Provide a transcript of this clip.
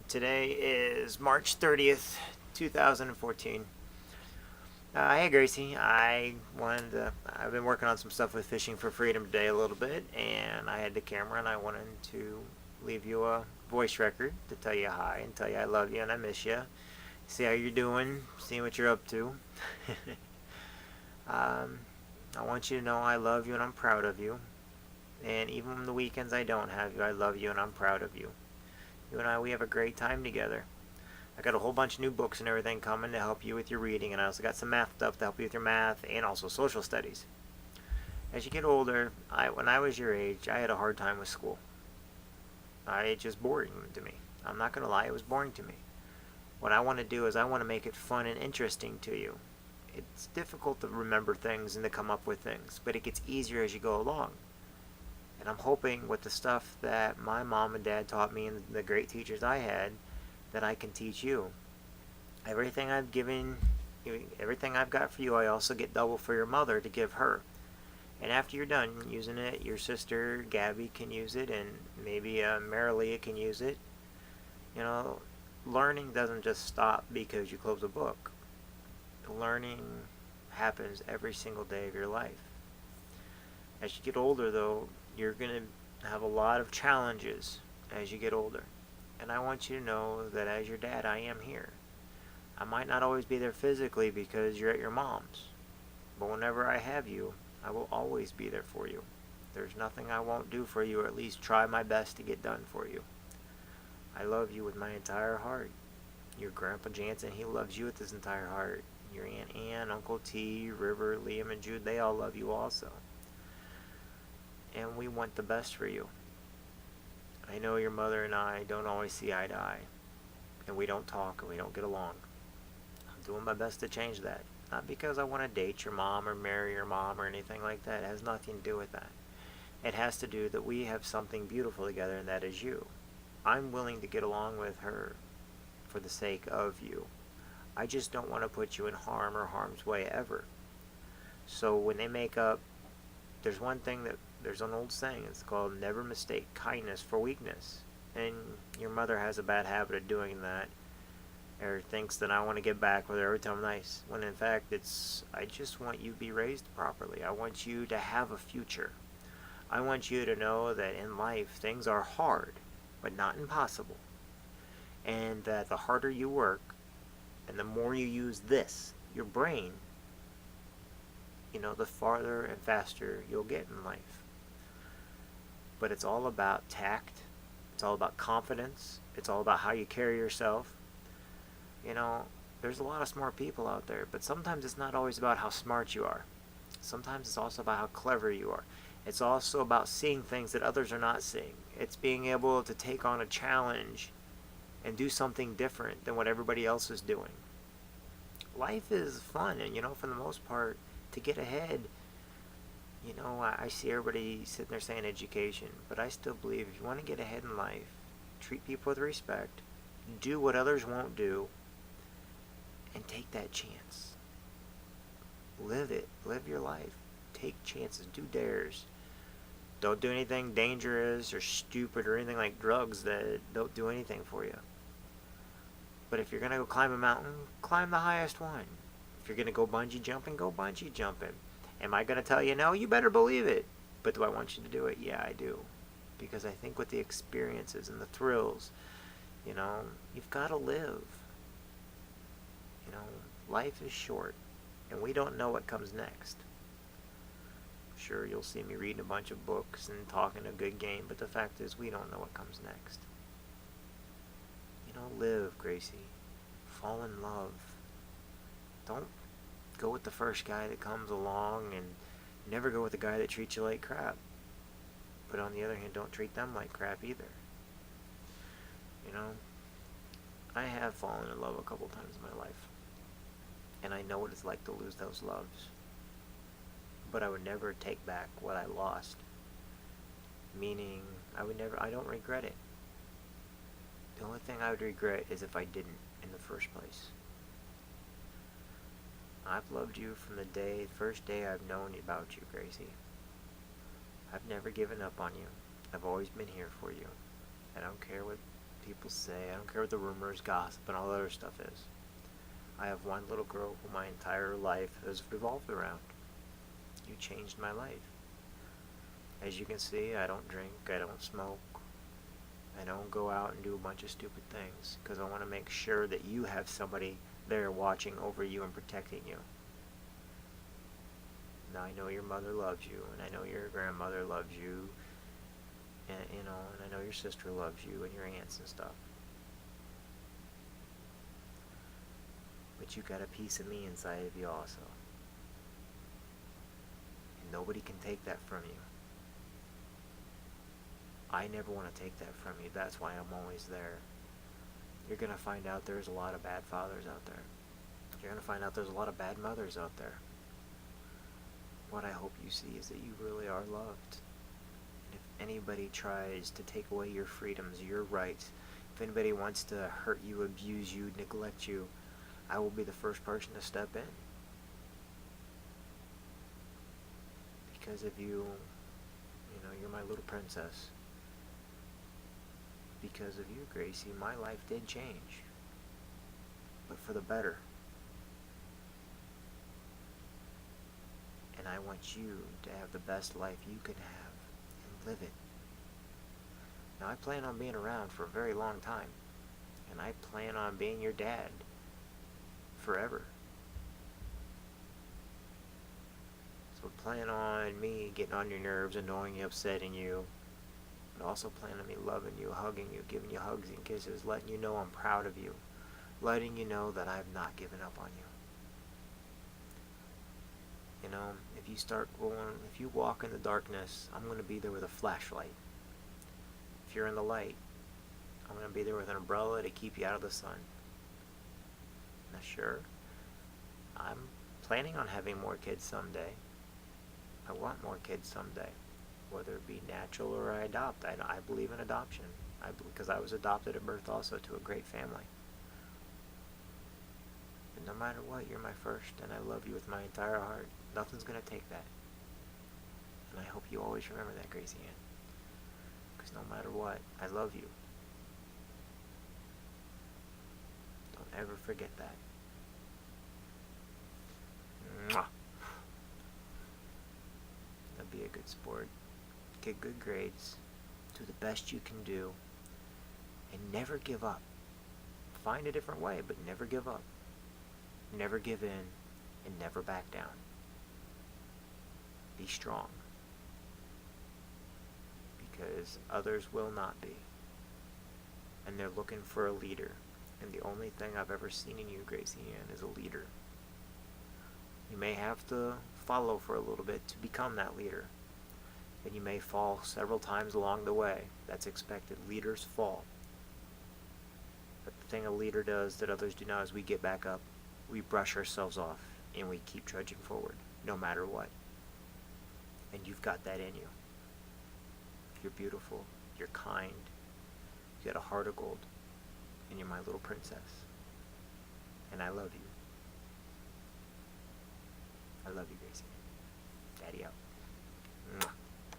Today is March 30th, 2014. Hey Gracie, I've been working on some stuff with Fishing for Freedom today a little bit, and I had the camera and I wanted to leave you a voice record to tell you hi and tell you I love you and I miss you. See how you're doing, see what you're up to. um, I want you to know I love you and I'm proud of you. And even on the weekends I don't have you, I love you and I'm proud of you. You and we have a great time together. I got a whole bunch of new books and everything coming to help you with your reading, and I also got some math stuff to help you with your math and also social studies. As you get older, when I was your age, I had a hard time with school. It just boring to me. I'm not going to lie, it was boring to me. What I want to do is I want to make it fun and interesting to you. It's difficult to remember things and to come up with things, but it gets easier as you go along. And I'm hoping with the stuff that my mom and dad taught me and the great teachers I had, that I can teach you. Everything I've given, everything I've got for you, I also get double for your mother to give her. And after you're done using it, your sister Gabby can use it, and maybe Marilia can use it. You know, learning doesn't just stop because you close a book. Learning happens every single day of your life. As you get older, though, you're going to have a lot of challenges as you get older. And I want you to know that as your dad, I am here. I might not always be there physically because you're at your mom's. But whenever I have you, I will always be there for you. There's nothing I won't do for you, or at least try my best to get done for you. I love you with my entire heart. Your Grandpa Jansen, he loves you with his entire heart. Your Aunt Ann, Uncle T, River, Liam, and Jude, they all love you also. And we want the best for you. I know your mother and I don't always see eye to eye, and we don't talk and we don't get along. I'm doing my best to change that. Not because I want to date your mom or marry your mom or anything like that. It has nothing to do with that. It has to do that we have something beautiful together, and that is you. I'm willing to get along with her for the sake of you. I just don't want to put you in harm or harm's way ever. So when they make up, there's an old saying, it's called never mistake kindness for weakness. And your mother has a bad habit of doing that, or thinks that I want to get back with her every time I'm nice, when in fact I just want you to be raised properly. I want you to have a future. I want you to know that in life things are hard, but not impossible. And that the harder you work, and the more you use your brain, the farther and faster you'll get in life. But it's all about tact. It's all about confidence. It's all about how you carry yourself. There's a lot of smart people out there, but sometimes it's not always about how smart you are. Sometimes it's also about how clever you are. It's also about seeing things that others are not seeing. It's being able to take on a challenge and do something different than what everybody else is doing. Life is fun, and for the most part, to get ahead, I see everybody sitting there saying education, but I still believe if you want to get ahead in life, treat people with respect, do what others won't do, and take that chance. Live it. Live your life. Take chances. Do dares. Don't do anything dangerous or stupid or anything like drugs that don't do anything for you. But if you're going to go climb a mountain, climb the highest one. If you're going to go bungee jumping, go bungee jumping. Am I going to tell you no? You better believe it. But do I want you to do it? Yeah, I do. Because I think with the experiences and the thrills, you've got to live. Life is short, and we don't know what comes next. Sure, you'll see me reading a bunch of books and talking a good game, but the fact is we don't know what comes next. Live, Gracie. Fall in love. Don't go with the first guy that comes along, and never go with the guy that treats you like crap. But on the other hand, don't treat them like crap either. I have fallen in love a couple times in my life. And I know what it's like to lose those loves. But I would never take back what I lost. Meaning, I don't regret it. The only thing I would regret is if I didn't in the first place. I've loved you from the first day I've known about you, Gracie. I've never given up on you. I've always been here for you. I don't care what people say. I don't care what the rumors, gossip, and all that other stuff is. I have one little girl who my entire life has revolved around. You changed my life. As you can see, I don't drink, I don't smoke, I don't go out and do a bunch of stupid things, because I want to make sure that you have somebody there watching over you and protecting you. Now I know your mother loves you, and I know your grandmother loves you, and and I know your sister loves you, and your aunts and stuff. But you got a piece of me inside of you also. And nobody can take that from you. I never want to take that from you. That's why I'm always there. You're going to find out there's a lot of bad fathers out there. You're going to find out there's a lot of bad mothers out there. What I hope you see is that you really are loved. And if anybody tries to take away your freedoms, your rights, if anybody wants to hurt you, abuse you, neglect you, I will be the first person to step in. Because of you, you're my little princess. Because of you, Gracie, my life did change. But for the better. And I want you to have the best life you can have and live it. Now, I plan on being around for a very long time. And I plan on being your dad forever. So plan on me getting on your nerves, annoying you, upsetting you. But also plan on me loving you, hugging you, giving you hugs and kisses, letting you know I'm proud of you. Letting you know that I've not given up on you. If you walk in the darkness, I'm going to be there with a flashlight. If you're in the light, I'm going to be there with an umbrella to keep you out of the sun. Now sure, I'm planning on having more kids someday. I want more kids someday. Whether it be natural or I adopt. I believe in adoption. Because I was adopted at birth also to a great family. And no matter what, you're my first, and I love you with my entire heart. Nothing's going to take that. And I hope you always remember that, Gracie Ann. Because no matter what, I love you. Don't ever forget that. Mwah. Now be a good sport. Get good grades. Do the best you can do. And never give up. Find a different way, but never give up. Never give in, and never back down. Be strong. Because others will not be. And they're looking for a leader. And the only thing I've ever seen in you, Gracie Ann, is a leader. You may have to follow for a little bit to become that leader. And you may fall several times along the way. That's expected. Leaders fall. But the thing a leader does that others do not is we get back up. We brush ourselves off, and we keep trudging forward, no matter what. And you've got that in you. You're beautiful, you're kind, you got a heart of gold, and you're my little princess. And I love you. I love you, Gracie. Daddy out. Mwah.